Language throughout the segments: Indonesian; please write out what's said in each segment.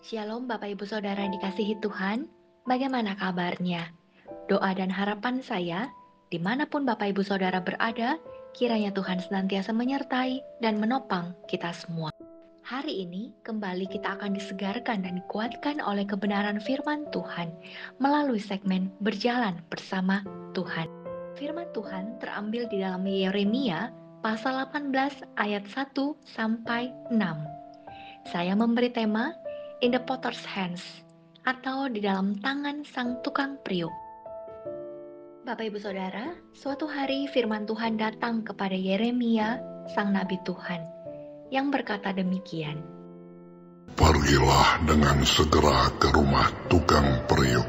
Shalom Bapak Ibu Saudara yang dikasihi Tuhan, bagaimana kabarnya? Doa dan harapan saya, dimanapun Bapak Ibu Saudara berada, kiranya Tuhan senantiasa menyertai dan menopang kita semua. Hari ini kembali kita akan disegarkan dan dikuatkan oleh kebenaran firman Tuhan melalui segmen Berjalan Bersama Tuhan. Firman Tuhan terambil di dalam Yeremia pasal 18 ayat 1 sampai 6. Saya memberi tema In the Potter's Hands, atau di dalam tangan sang tukang periuk. Bapak Ibu Saudara, suatu hari firman Tuhan datang kepada Yeremia, sang nabi Tuhan, yang berkata demikian. Pergilah dengan segera ke rumah tukang periuk.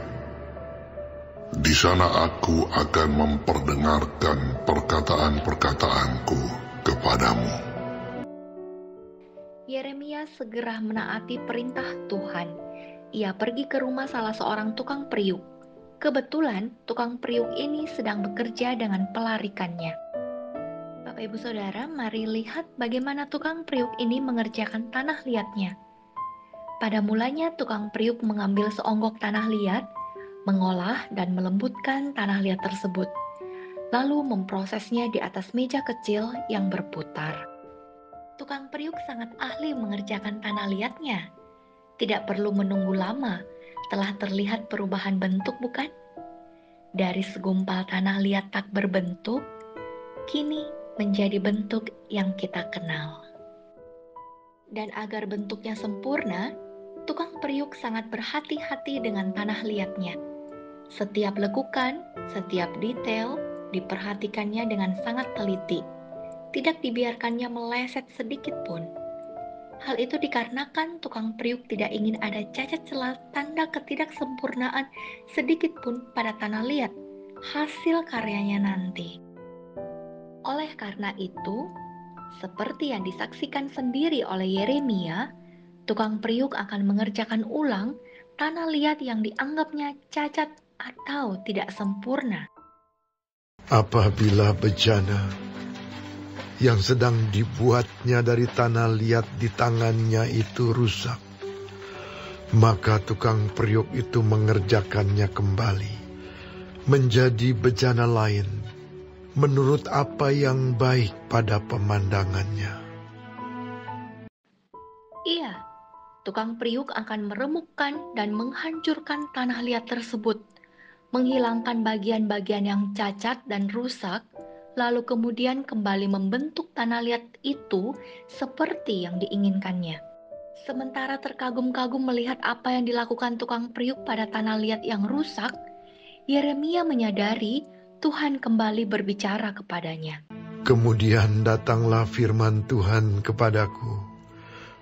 Di sana aku akan memperdengarkan perkataan-perkataanku kepadamu. Yeremia segera menaati perintah Tuhan. Ia pergi ke rumah salah seorang tukang periuk. Kebetulan tukang periuk ini sedang bekerja dengan pelarikannya. Bapak Ibu Saudara, mari lihat bagaimana tukang periuk ini mengerjakan tanah liatnya. Pada mulanya tukang periuk mengambil seonggok tanah liat, mengolah dan melembutkan tanah liat tersebut, lalu memprosesnya di atas meja kecil yang berputar. Tukang periuk sangat ahli mengerjakan tanah liatnya. Tidak perlu menunggu lama, telah terlihat perubahan bentuk bukan? Dari segumpal tanah liat tak berbentuk, kini menjadi bentuk yang kita kenal. Dan agar bentuknya sempurna, tukang periuk sangat berhati-hati dengan tanah liatnya. Setiap lekukan, setiap detail diperhatikannya dengan sangat teliti. Tidak dibiarkannya meleset sedikit pun. Hal itu dikarenakan tukang periuk tidak ingin ada cacat celah tanda ketidaksempurnaan sedikit pun pada tanah liat, hasil karyanya nanti. Oleh karena itu, seperti yang disaksikan sendiri oleh Yeremia, tukang periuk akan mengerjakan ulang tanah liat yang dianggapnya cacat atau tidak sempurna. Apabila bejana yang sedang dibuatnya dari tanah liat di tangannya itu rusak, maka tukang periuk itu mengerjakannya kembali menjadi bejana lain menurut apa yang baik pada pemandangannya. Iya, tukang periuk akan meremukkan dan menghancurkan tanah liat tersebut, menghilangkan bagian-bagian yang cacat dan rusak, lalu kemudian kembali membentuk tanah liat itu seperti yang diinginkannya. Sementara terkagum-kagum melihat apa yang dilakukan tukang periuk pada tanah liat yang rusak, Yeremia menyadari Tuhan kembali berbicara kepadanya. Kemudian datanglah firman Tuhan kepadaku,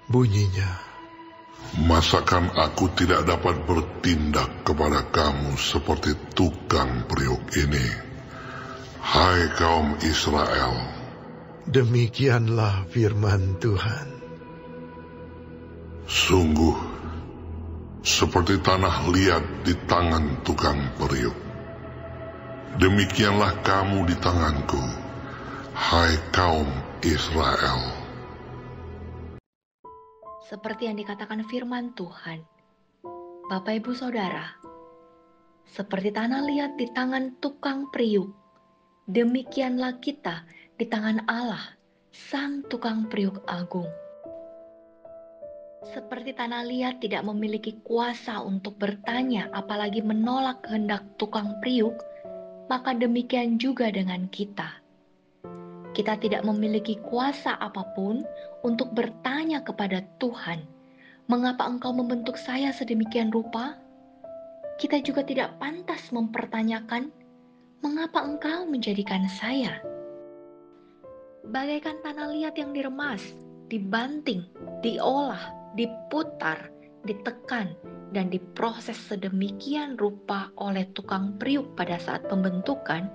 bunyinya, Masakan aku tidak dapat bertindak kepada kamu seperti tukang periuk ini, hai kaum Israel? demikianlah firman Tuhan. Sungguh, seperti tanah liat di tangan tukang periuk, demikianlah kamu di tanganku, hai kaum Israel. Seperti yang dikatakan firman Tuhan, Bapak Ibu Saudara, seperti tanah liat di tangan tukang periuk, demikianlah kita di tangan Allah, sang tukang periuk agung. Seperti tanah liat tidak memiliki kuasa untuk bertanya apalagi menolak kehendak tukang periuk, maka demikian juga dengan kita. Kita tidak memiliki kuasa apapun untuk bertanya kepada Tuhan, mengapa engkau membentuk saya sedemikian rupa? Kita juga tidak pantas mempertanyakan, mengapa engkau menjadikan saya? Bagaikan tanah liat yang diremas, dibanting, diolah, diputar, ditekan, dan diproses sedemikian rupa oleh tukang periuk pada saat pembentukan,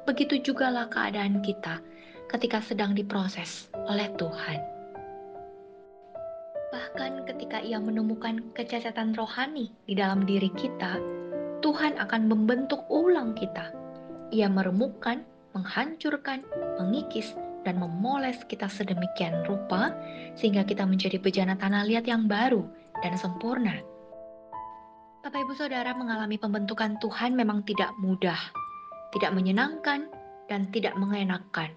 begitu jugalah keadaan kita ketika sedang diproses oleh Tuhan. Bahkan ketika Ia menemukan kecacatan rohani di dalam diri kita, Tuhan akan membentuk ulang kita. Ia meremukkan, menghancurkan, mengikis, dan memoles kita sedemikian rupa, sehingga kita menjadi bejana tanah liat yang baru dan sempurna. Bapak Ibu Saudara, mengalami pembentukan Tuhan memang tidak mudah, tidak menyenangkan, dan tidak mengenakan.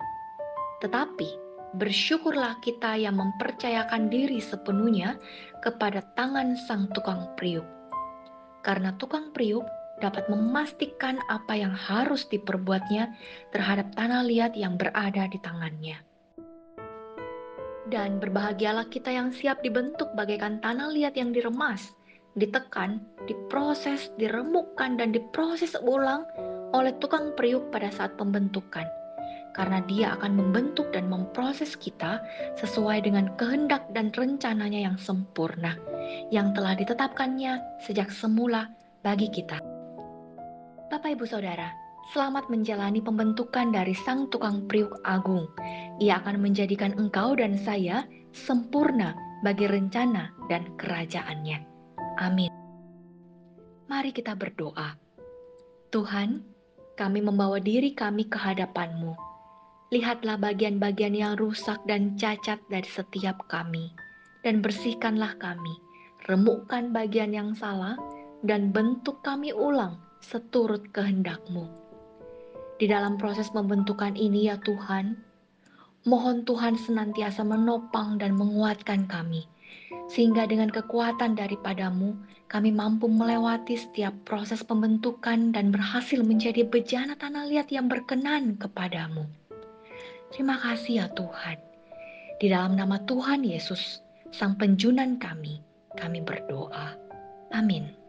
Tetapi, bersyukurlah kita yang mempercayakan diri sepenuhnya kepada tangan sang tukang periuk. Karena tukang periuk dapat memastikan apa yang harus diperbuatnya terhadap tanah liat yang berada di tangannya. Dan berbahagialah kita yang siap dibentuk bagaikan tanah liat yang diremas, ditekan, diproses, diremukkan, dan diproses ulang oleh tukang periuk pada saat pembentukan. Karena dia akan membentuk dan memproses kita sesuai dengan kehendak dan rencananya yang sempurna, yang telah ditetapkannya sejak semula bagi kita. Bapak Ibu Saudara, selamat menjalani pembentukan dari sang tukang periuk agung. Ia akan menjadikan engkau dan saya sempurna bagi rencana dan kerajaannya. Amin. Mari kita berdoa. Tuhan, kami membawa diri kami ke hadapan-Mu. Lihatlah bagian-bagian yang rusak dan cacat dari setiap kami, dan bersihkanlah kami, remukkan bagian yang salah, dan bentuk kami ulang seturut kehendak-Mu. Di dalam proses pembentukan ini ya Tuhan, mohon Tuhan senantiasa menopang dan menguatkan kami, sehingga dengan kekuatan daripada-Mu, kami mampu melewati setiap proses pembentukan dan berhasil menjadi bejana tanah liat yang berkenan kepada-Mu. Terima kasih ya Tuhan. Di dalam nama Tuhan Yesus, Sang Penjunan kami berdoa. Amin.